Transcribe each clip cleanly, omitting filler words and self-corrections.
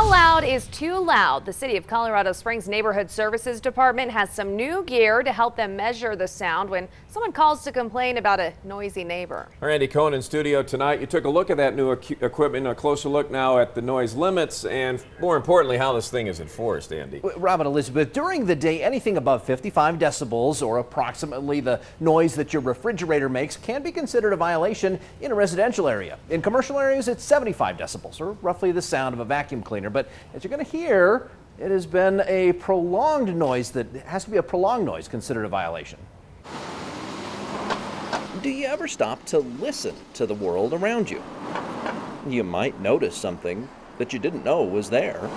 How loud is too loud? The City of Colorado Springs Neighborhood Services Department has some new gear to help them measure the sound when someone calls to complain about a noisy neighbor. Our Andy Cohen in studio tonight. You took a look at that new equipment, a closer look now at the noise limits, and more importantly, how this thing is enforced, Andy. Rob and Elizabeth, during the day, anything above 55 decibels or approximately the noise that your refrigerator makes can be considered a violation in a residential area. In commercial areas, it's 75 decibels, or roughly the sound of a vacuum cleaner. But as you're going to hear, it has been a prolonged noise that has to be a prolonged noise considered a violation. Do you ever stop to listen to the world around you? You might notice something that you didn't know was there.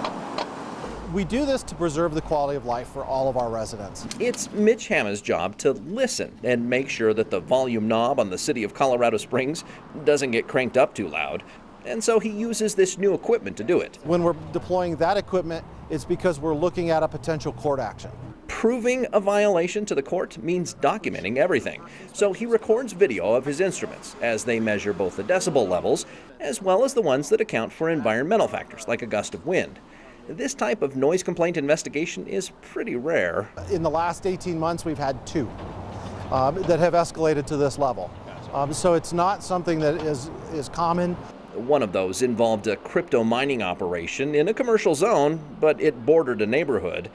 We do this to preserve the quality of life for all of our residents. It's Mitch Hamma's job to listen and make sure that the volume knob on the City of Colorado Springs doesn't get cranked up too loud. And so he uses this new equipment to do it. When we're deploying that equipment, it's because we're looking at a potential court action. Proving a violation to the court means documenting everything. So he records video of his instruments as they measure both the decibel levels as well as the ones that account for environmental factors like a gust of wind. This type of noise complaint investigation is pretty rare. In the last 18 months, we've had two that have escalated to this level. So it's not something that is common. One of those involved a crypto mining operation in a commercial zone, but it bordered a neighborhood.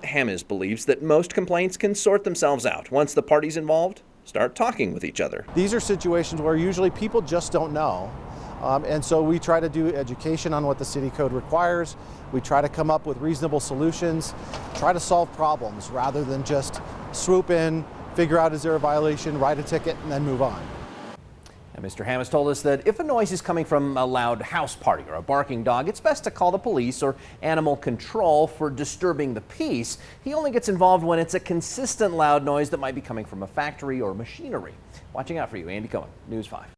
Hammes believes that most complaints can sort themselves out once the parties involved start talking with each other. These are situations where usually people just don't know. And so we try to do education on what the city code requires. We try to come up with reasonable solutions, try to solve problems rather than just swoop in, figure out is there a violation, write a ticket, and then move on. And Mr. Hammes told us that if a noise is coming from a loud house party or a barking dog, it's best to call the police or animal control for disturbing the peace. He only gets involved when it's a consistent loud noise that might be coming from a factory or machinery. Watching out for you, Andy Cohen, News 5.